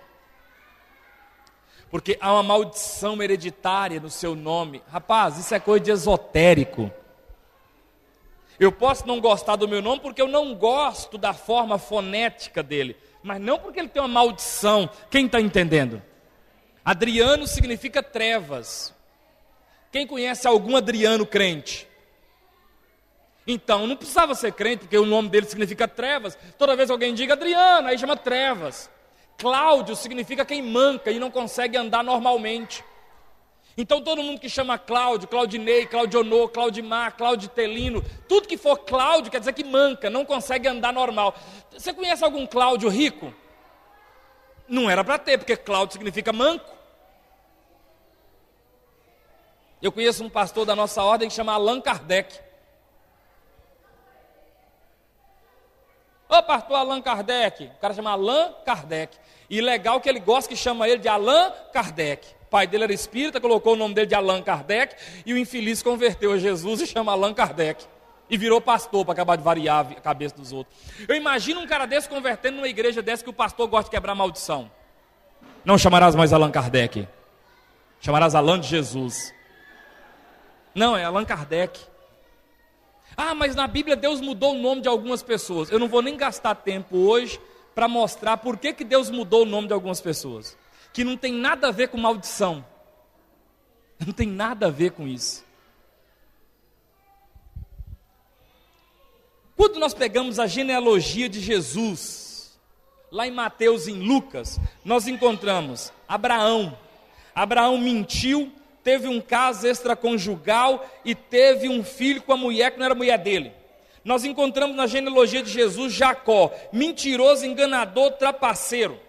S1: Porque há uma maldição hereditária no seu nome. Rapaz, isso é coisa de esotérico. Eu posso não gostar do meu nome porque eu não gosto da forma fonética dele. Mas não porque ele tem uma maldição. Quem está entendendo? Adriano significa trevas. Quem conhece algum Adriano crente? Então, não precisava ser crente, porque o nome dele significa trevas. Toda vez que alguém diga Adriano, aí chama trevas. Cláudio significa quem manca e não consegue andar normalmente. Então, todo mundo que chama Cláudio, Claudinei, Claudionô, Claudimar, Clauditelino, tudo que for Cláudio quer dizer que manca, não consegue andar normal. Você conhece algum Cláudio rico? Não era para ter, porque Cláudio significa manco. Eu conheço um pastor da nossa ordem que chama Allan Kardec. Ô pastor Allan Kardec, o cara chama Allan Kardec. E legal que ele gosta que chama ele de Allan Kardec. O pai dele era espírita, colocou o nome dele de Allan Kardec, e o infeliz converteu a Jesus e chama Allan Kardec. E virou pastor para acabar de variar a cabeça dos outros. Eu imagino um cara desse convertendo numa igreja dessa que o pastor gosta de quebrar maldição. Não chamarás mais Allan Kardec. Chamarás Allan de Jesus. Não, é Allan Kardec. Mas na Bíblia Deus mudou o nome de algumas pessoas. Eu não vou nem gastar tempo hoje para mostrar por que Deus mudou o nome de algumas pessoas. Que não tem nada a ver com maldição. Não tem nada a ver com isso. Quando nós pegamos a genealogia de Jesus, lá em Mateus e em Lucas, nós encontramos Abraão. Abraão mentiu, teve um caso extraconjugal e teve um filho com a mulher que não era mulher dele. Nós encontramos na genealogia de Jesus Jacó, mentiroso, enganador, trapaceiro,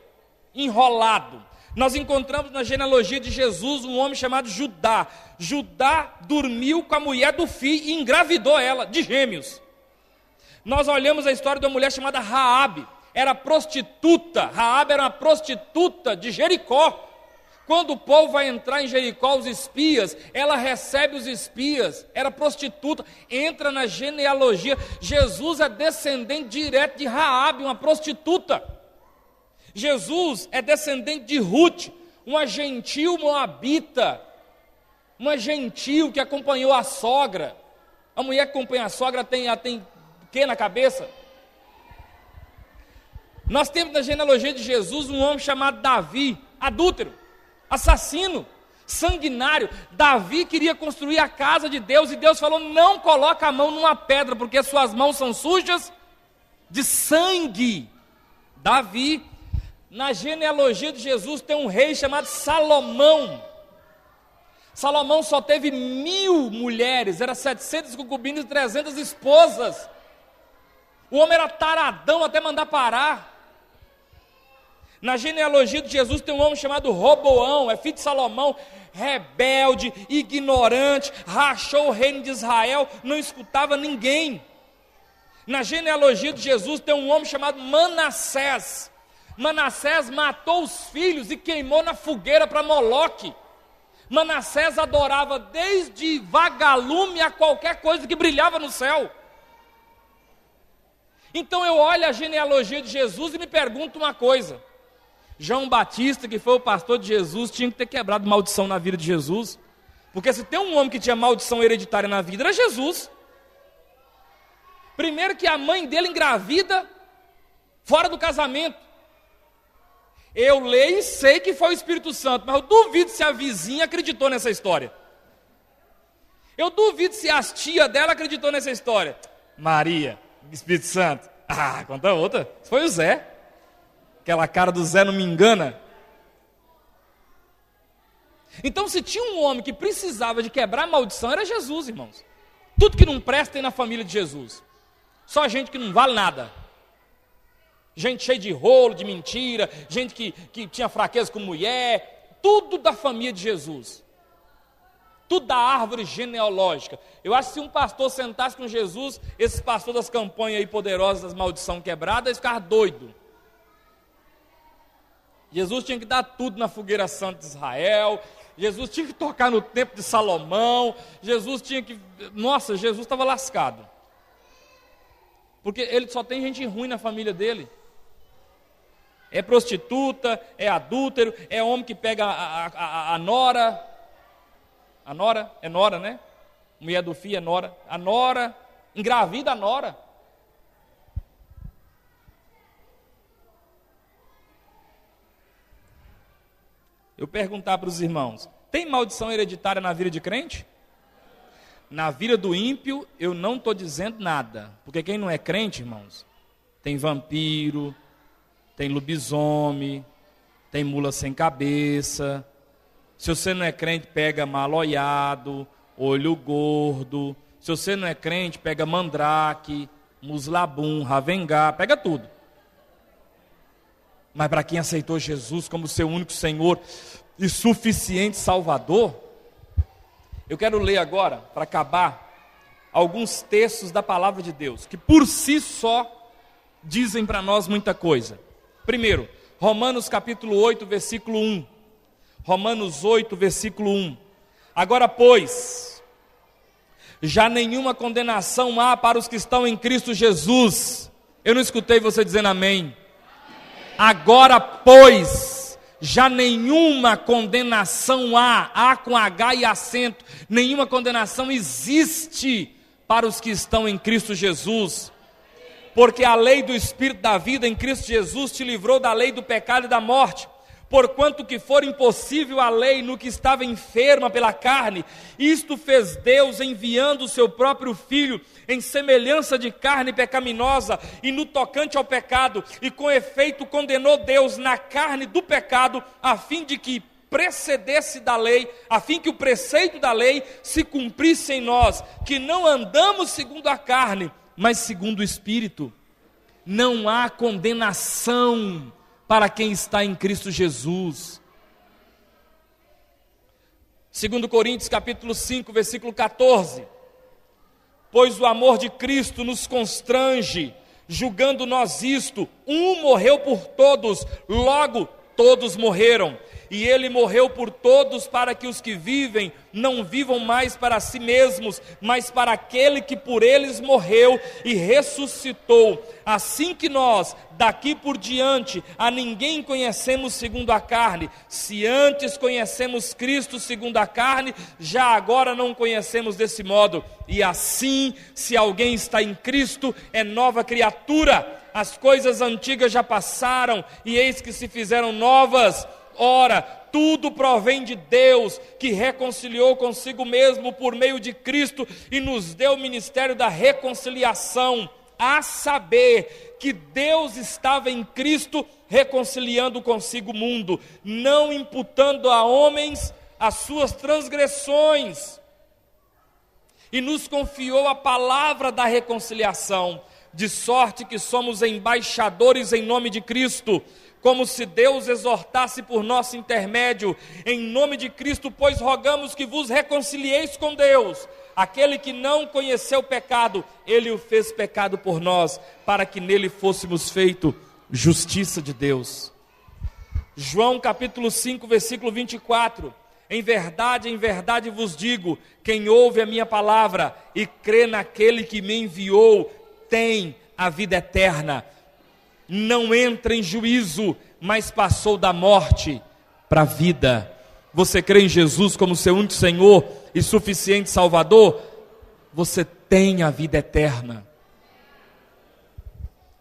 S1: enrolado. Nós encontramos na genealogia de Jesus um homem chamado Judá. Judá dormiu com a mulher do filho e engravidou ela, de gêmeos. Nós olhamos a história de uma mulher chamada Raabe, era prostituta. Raabe era uma prostituta de Jericó. Quando o povo vai entrar em Jericó, os espias, ela recebe os espias, era prostituta, entra na genealogia. Jesus é descendente direto de Raabe, uma prostituta. Jesus é descendente de Ruth, uma gentil moabita, uma gentil que acompanhou a sogra. A mulher que acompanha a sogra tem o que na cabeça? Nós temos na genealogia de Jesus um homem chamado Davi, adúltero, assassino, sanguinário. Davi queria construir a casa de Deus e Deus falou: não coloca a mão numa pedra, porque suas mãos são sujas de sangue. Davi. Na genealogia de Jesus tem um rei chamado Salomão. Salomão só teve 1000 mulheres, era 700 concubinas e 300 esposas. O homem era taradão até mandar parar. Na genealogia de Jesus tem um homem chamado Roboão, é filho de Salomão, rebelde, ignorante, rachou o reino de Israel, não escutava ninguém. Na genealogia de Jesus tem um homem chamado Manassés. Manassés matou os filhos e queimou na fogueira para Moloque. Manassés adorava desde vagalume a qualquer coisa que brilhava no céu. Então eu olho a genealogia de Jesus e me pergunto uma coisa: João Batista, que foi o pastor de Jesus, tinha que ter quebrado maldição na vida de Jesus, porque se tem um homem que tinha maldição hereditária na vida, era Jesus. Primeiro que a mãe dele engravida fora do casamento. Eu leio e sei que foi o Espírito Santo, mas eu duvido se a vizinha acreditou nessa história. Eu duvido se as tia dela acreditou nessa história. Maria, Espírito Santo. Conta outra. Foi o Zé. Aquela cara do Zé não me engana. Então, se tinha um homem que precisava de quebrar a maldição, era Jesus, irmãos. Tudo que não presta tem na família de Jesus. Só gente que não vale nada. Gente cheia de rolo, de mentira, gente que tinha fraqueza com mulher, tudo da família de Jesus, tudo da árvore genealógica. Eu acho que se um pastor sentasse com Jesus, esses pastores das campanhas aí poderosas, das maldição quebrada, eles ficavam doidos. Jesus tinha que dar tudo na fogueira santa de Israel, Jesus tinha que tocar no templo de Salomão, Jesus tinha que... Nossa, Jesus estava lascado, porque ele só tem gente ruim na família dele. É prostituta, é adúltero, é homem que pega a nora. A nora, é nora, né? Mulher do filho é nora. A nora, engravida a nora. Eu perguntar para os irmãos: tem maldição hereditária na vida de crente? Na vida do ímpio, eu não estou dizendo nada. Porque quem não é crente, irmãos, tem vampiro, tem lobisomem, tem mula sem cabeça. Se você não é crente, pega mal-olhado, olho gordo. Se você não é crente, pega mandrake, muslabum, ravengá, pega tudo. Mas para quem aceitou Jesus como seu único Senhor e suficiente Salvador, eu quero ler agora, para acabar, alguns textos da palavra de Deus, que por si só dizem para nós muita coisa. Primeiro, Romanos capítulo 8, versículo 1. Romanos 8, versículo 1. Agora, pois, já nenhuma condenação há para os que estão em Cristo Jesus. Eu não escutei você dizendo amém. Agora, pois, já nenhuma condenação há com H e acento, nenhuma condenação existe para os que estão em Cristo Jesus. Porque a lei do Espírito da vida em Cristo Jesus te livrou da lei do pecado e da morte. Porquanto que for impossível a lei no que estava enferma pela carne, isto fez Deus enviando o seu próprio Filho em semelhança de carne pecaminosa e no tocante ao pecado, e com efeito condenou Deus na carne do pecado, a fim de que precedesse da lei, a fim que o preceito da lei se cumprisse em nós, que não andamos segundo a carne, mas segundo o Espírito. Não há condenação para quem está em Cristo Jesus. 2 Coríntios capítulo 5, versículo 14. Pois o amor de Cristo nos constrange, julgando nós isto: um morreu por todos, logo todos morreram. E ele morreu por todos, para que os que vivem não vivam mais para si mesmos, mas para aquele que por eles morreu e ressuscitou. Assim que nós, daqui por diante, a ninguém conhecemos segundo a carne. Se antes conhecemos Cristo segundo a carne, já agora não conhecemos desse modo. E assim, se alguém está em Cristo, é nova criatura. As coisas antigas já passaram, e eis que se fizeram novas. Ora, tudo provém de Deus, que reconciliou consigo mesmo por meio de Cristo e nos deu o ministério da reconciliação, a saber que Deus estava em Cristo reconciliando consigo o mundo, não imputando a homens as suas transgressões, e nos confiou a palavra da reconciliação, de sorte que somos embaixadores em nome de Cristo, como se Deus exortasse por nosso intermédio. Em nome de Cristo, pois, rogamos que vos reconcilieis com Deus. Aquele que não conheceu o pecado, Ele o fez pecado por nós, para que nele fôssemos feito justiça de Deus. João capítulo 5, versículo 24. Em verdade vos digo, quem ouve a minha palavra e crê naquele que me enviou, tem a vida eterna. Não entra em juízo, mas passou da morte para a vida. Você crê em Jesus como seu único Senhor e suficiente Salvador? Você tem a vida eterna.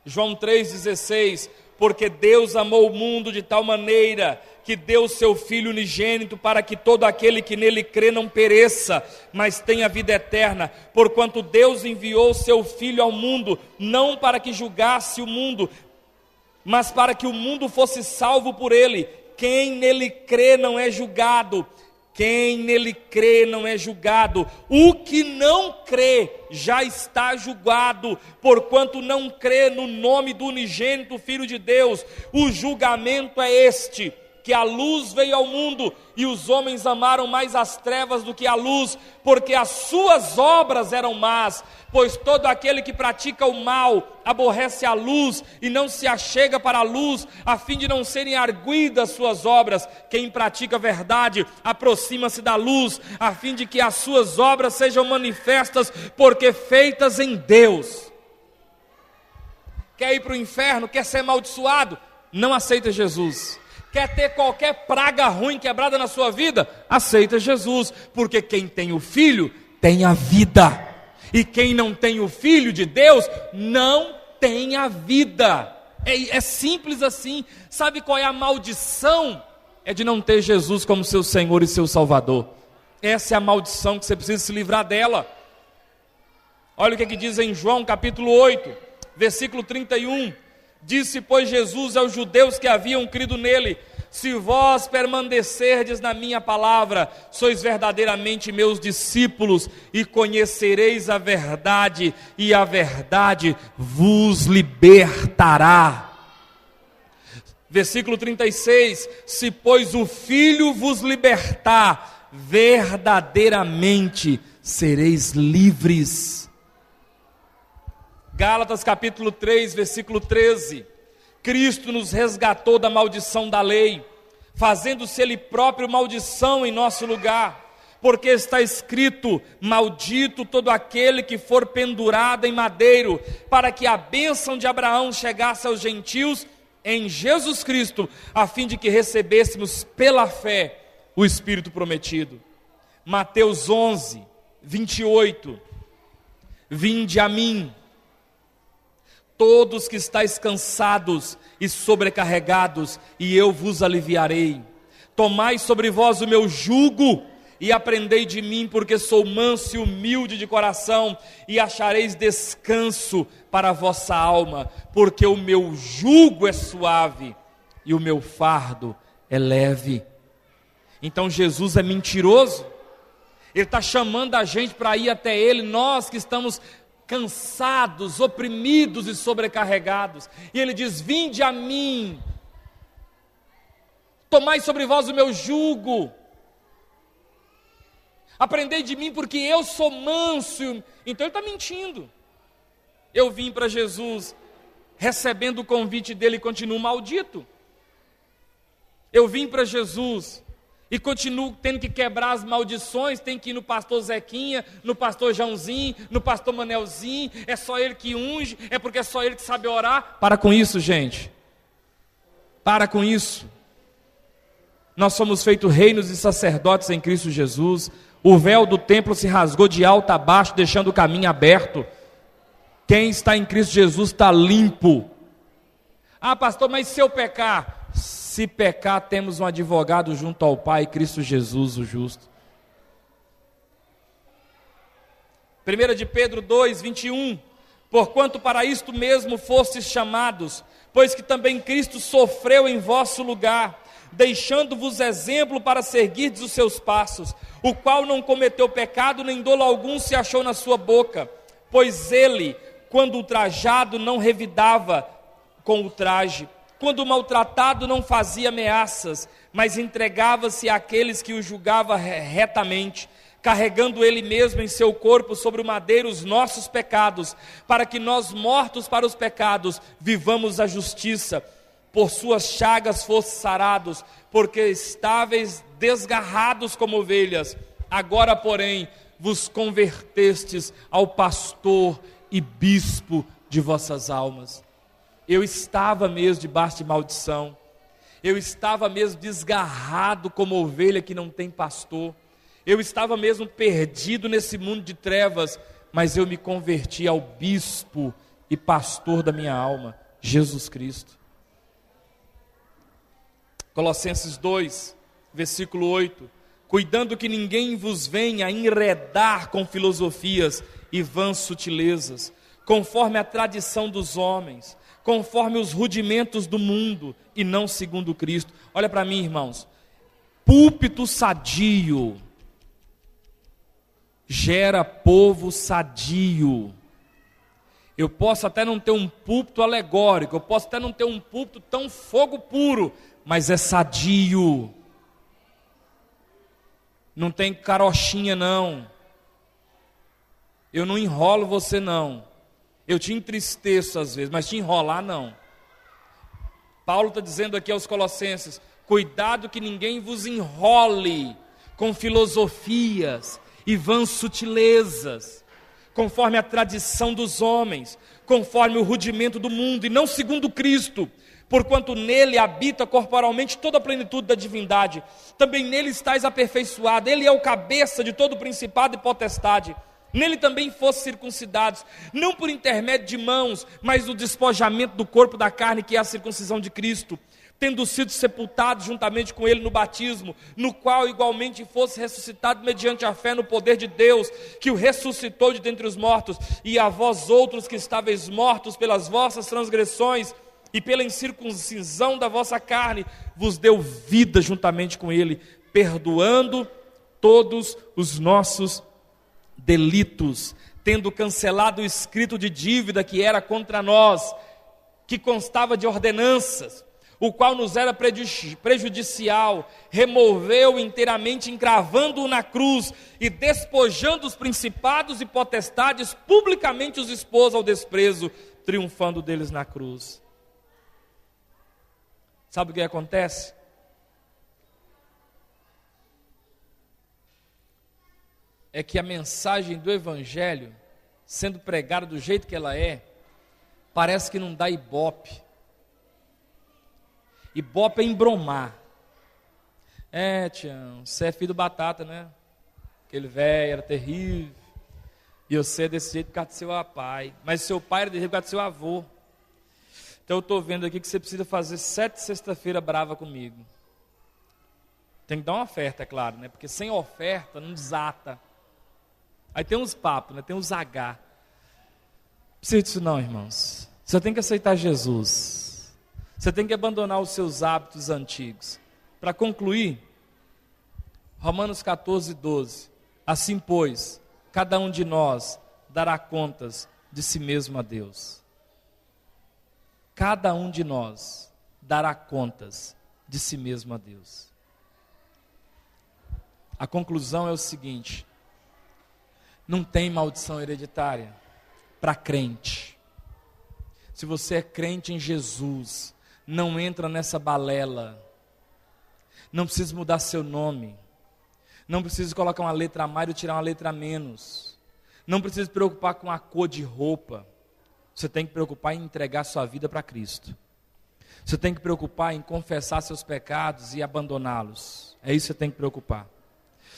S1: João 3,16. Porque Deus amou o mundo de tal maneira que deu o seu Filho unigênito, para que todo aquele que nele crê não pereça, mas tenha vida eterna. Porquanto Deus enviou o seu Filho ao mundo, não para que julgasse o mundo, mas para que o mundo fosse salvo por ele. Quem nele crê não é julgado. Quem nele crê não é julgado. O que não crê já está julgado, porquanto não crê no nome do unigênito Filho de Deus. O julgamento é este: que a luz veio ao mundo, e os homens amaram mais as trevas do que a luz, porque as suas obras eram más. Pois todo aquele que pratica o mal aborrece a luz e não se achega para a luz, a fim de não serem arguidas suas obras. Quem pratica a verdade aproxima-se da luz, a fim de que as suas obras sejam manifestas, porque feitas em Deus. Quer ir para o inferno? Quer ser amaldiçoado? Não aceita Jesus. Quer ter qualquer praga ruim quebrada na sua vida? Aceita Jesus, porque quem tem o Filho tem a vida, e quem não tem o Filho de Deus não tem a vida. É simples assim. Sabe qual é a maldição? É de não ter Jesus como seu Senhor e seu Salvador. Essa é a maldição que você precisa se livrar dela. Olha o que diz em João capítulo 8, versículo 31. Disse, pois, Jesus aos judeus que haviam crido nele: se vós permanecerdes na minha palavra, sois verdadeiramente meus discípulos, e conhecereis a verdade, e a verdade vos libertará. Versículo 36, se pois o Filho vos libertar, verdadeiramente sereis livres. Gálatas capítulo 3, versículo 13. Cristo nos resgatou da maldição da lei, fazendo-se Ele próprio maldição em nosso lugar, porque está escrito: maldito todo aquele que for pendurado em madeiro, para que a bênção de Abraão chegasse aos gentios em Jesus Cristo, a fim de que recebêssemos pela fé o Espírito prometido. Mateus 11, 28. Vinde a mim, todos que estáis cansados e sobrecarregados, e eu vos aliviarei. Tomai sobre vós o meu jugo e aprendei de mim, porque sou manso e humilde de coração, e achareis descanso para a vossa alma, porque o meu jugo é suave e o meu fardo é leve. Então Jesus é mentiroso? Ele está chamando a gente para ir até Ele, nós que estamos cansados, oprimidos e sobrecarregados. E ele diz: vinde a mim, tomai sobre vós o meu jugo, aprendei de mim porque eu sou manso. Então ele está mentindo. Eu vim para Jesus, recebendo o convite dele e continuo maldito. Eu vim para Jesus e continuo tendo que quebrar as maldições, tenho que ir no pastor Zequinha, no pastor Joãozinho, no pastor Manelzinho, é só ele que unge, é porque é só ele que sabe orar. Para com isso, gente. Para com isso. Nós somos feitos reinos e sacerdotes em Cristo Jesus. O véu do templo se rasgou de alto a baixo, deixando o caminho aberto. Quem está em Cristo Jesus está limpo. Ah, pastor, mas se eu pecar? Se pecar, temos um advogado junto ao Pai, Cristo Jesus, o justo. 1 de Pedro 2, 21. Porquanto para isto mesmo fostes chamados, pois que também Cristo sofreu em vosso lugar, deixando-vos exemplo para seguirdes os seus passos, o qual não cometeu pecado, nem dolo algum se achou na sua boca, pois ele, quando ultrajado, não revidava com ultraje, quando maltratado não fazia ameaças, mas entregava-se àqueles que o julgavam retamente, carregando ele mesmo em seu corpo sobre o madeiro os nossos pecados, para que nós, mortos para os pecados, vivamos a justiça. Por suas chagas fostes sarados, porque estáveis desgarrados como ovelhas, agora porém vos convertestes ao pastor e bispo de vossas almas. Eu estava mesmo debaixo de maldição, eu estava mesmo desgarrado como ovelha que não tem pastor, eu estava mesmo perdido nesse mundo de trevas, mas eu me converti ao bispo e pastor da minha alma, Jesus Cristo. Colossenses 2, versículo 8, cuidando que ninguém vos venha enredar com filosofias e vãs sutilezas, conforme a tradição dos homens, conforme os rudimentos do mundo, e não segundo Cristo. Olha para mim, irmãos, púlpito sadio gera povo sadio. Eu posso até não ter um púlpito alegórico, eu posso até não ter um púlpito tão fogo puro, mas é sadio. Não tem carochinha não. Eu não enrolo você não. Eu te entristeço às vezes, mas te enrolar não. Paulo está dizendo aqui aos Colossenses: cuidado que ninguém vos enrole com filosofias e vãs sutilezas, conforme a tradição dos homens, conforme o rudimento do mundo, e não segundo Cristo, porquanto nele habita corporalmente toda a plenitude da divindade, também nele estáis aperfeiçoado, ele é o cabeça de todo principado e potestade. Nele também fossem circuncidados, não por intermédio de mãos, mas no despojamento do corpo da carne, que é a circuncisão de Cristo, tendo sido sepultados juntamente com ele no batismo, no qual igualmente fosse ressuscitado mediante a fé no poder de Deus, que o ressuscitou de dentre os mortos, e a vós outros que estáveis mortos pelas vossas transgressões, e pela incircuncisão da vossa carne, vos deu vida juntamente com ele, perdoando todos os nossos delitos, tendo cancelado o escrito de dívida que era contra nós, que constava de ordenanças, o qual nos era prejudicial, removeu inteiramente, encravando-o na cruz, e despojando os principados e potestades, publicamente os expôs ao desprezo, triunfando deles na cruz. Sabe o que acontece? É que a mensagem do Evangelho, sendo pregada do jeito que ela é, parece que não dá ibope. Ibope é embromar. Tião, você é filho do Batata, né? Aquele velho era terrível. E você é desse jeito por causa do seu pai. Mas seu pai era desse jeito por causa do seu avô. Então eu estou vendo aqui que você precisa fazer 7 sexta-feira brava comigo. Tem que dar uma oferta, é claro, né? Porque sem oferta não desata. Aí tem uns papos, né? Tem uns H. Não precisa disso não, irmãos. Você tem que aceitar Jesus. Você tem que abandonar os seus hábitos antigos. Para concluir, Romanos 14, 12. Assim, pois, cada um de nós dará contas de si mesmo a Deus. Cada um de nós dará contas de si mesmo a Deus. A conclusão é o seguinte: não tem maldição hereditária para crente. Se você é crente em Jesus, não entra nessa balela. Não precisa mudar seu nome. Não precisa colocar uma letra a mais ou tirar uma letra a menos. Não precisa se preocupar com a cor de roupa. Você tem que preocupar em entregar sua vida para Cristo. Você tem que preocupar em confessar seus pecados e abandoná-los. É isso que você tem que preocupar.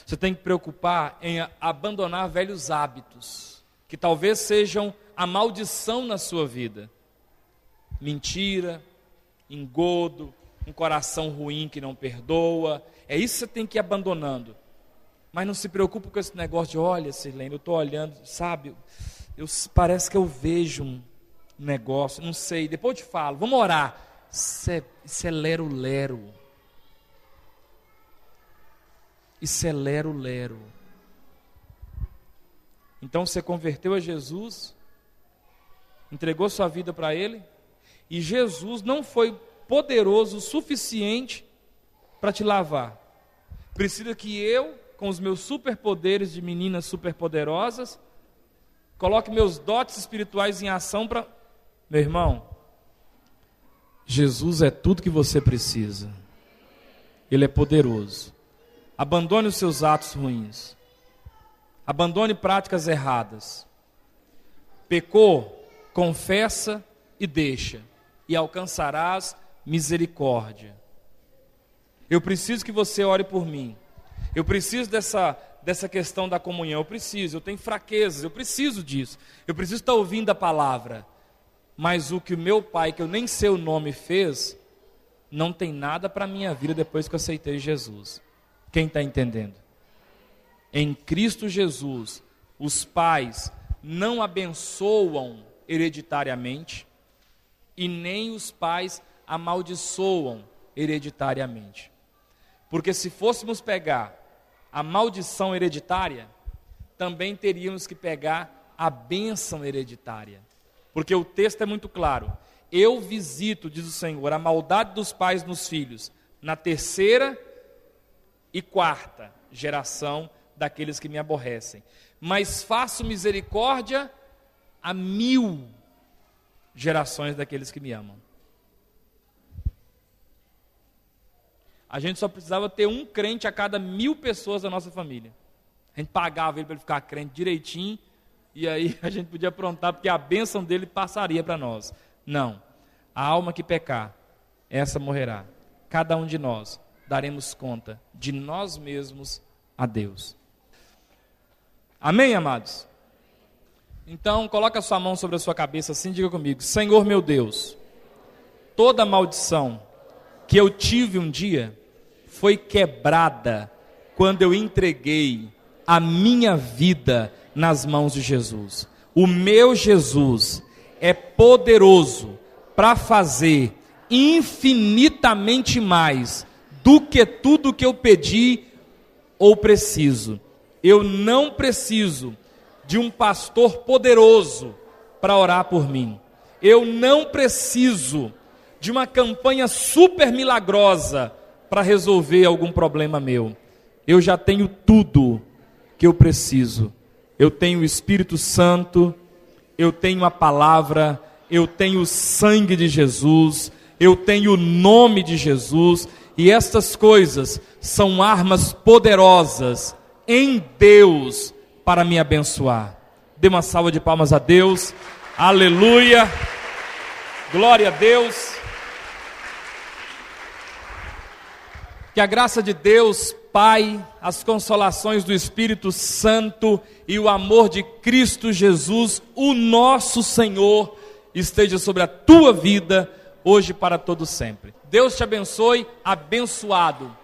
S1: Você tem que preocupar em abandonar velhos hábitos, que talvez sejam a maldição na sua vida. Mentira, engodo, um coração ruim que não perdoa. É isso que você tem que ir abandonando. Mas não se preocupe com esse negócio de, olha, Sirlene, eu estou olhando, sabe, parece que eu vejo um negócio, não sei, depois eu te falo, vamos orar. Isso é lero-lero. Isso é lero-lero. Então você converteu a Jesus, entregou sua vida para Ele, e Jesus não foi poderoso o suficiente para te lavar. Precisa que eu, com os meus superpoderes de meninas superpoderosas, coloque meus dotes espirituais em ação para... Meu irmão, Jesus é tudo que você precisa. Ele é poderoso. Abandone os seus atos ruins. Abandone práticas erradas. Pecou, confessa e deixa. E alcançarás misericórdia. Eu preciso que você ore por mim. Eu preciso dessa questão da comunhão. Eu tenho fraquezas, eu preciso disso. Eu preciso estar ouvindo a palavra. Mas o que o meu pai, que eu nem sei o nome, fez, não tem nada para a minha vida depois que eu aceitei Jesus. Quem está entendendo? Em Cristo Jesus, os pais não abençoam hereditariamente e nem os pais amaldiçoam hereditariamente. Porque se fôssemos pegar a maldição hereditária, também teríamos que pegar a bênção hereditária. Porque o texto é muito claro. Eu visito, diz o Senhor, a maldade dos pais nos filhos, na 3ª e 4ª geração daqueles que me aborrecem. Mas faço misericórdia a 1000 gerações daqueles que me amam. A gente só precisava ter um crente a cada 1000 pessoas da nossa família. A gente pagava ele para ele ficar crente direitinho, e aí a gente podia aprontar, porque a bênção dele passaria para nós. Não. A alma que pecar, essa morrerá. Cada um de nós daremos conta de nós mesmos a Deus. Amém, amados? Então, coloca a sua mão sobre a sua cabeça assim, diga comigo: Senhor meu Deus, toda maldição que eu tive um dia foi quebrada quando eu entreguei a minha vida nas mãos de Jesus. O meu Jesus é poderoso para fazer infinitamente mais do que tudo que eu pedi ou preciso. Eu não preciso de um pastor poderoso para orar por mim. Eu não preciso de uma campanha super milagrosa para resolver algum problema meu. Eu já tenho tudo que eu preciso. Eu tenho o Espírito Santo, eu tenho a palavra, eu tenho o sangue de Jesus, eu tenho o nome de Jesus, e estas coisas são armas poderosas em Deus para me abençoar. Dê uma salva de palmas a Deus. Aleluia. Glória a Deus. Que a graça de Deus, Pai, as consolações do Espírito Santo e o amor de Cristo Jesus, o nosso Senhor, esteja sobre a tua vida, hoje e para todo sempre. Deus te abençoe, abençoado.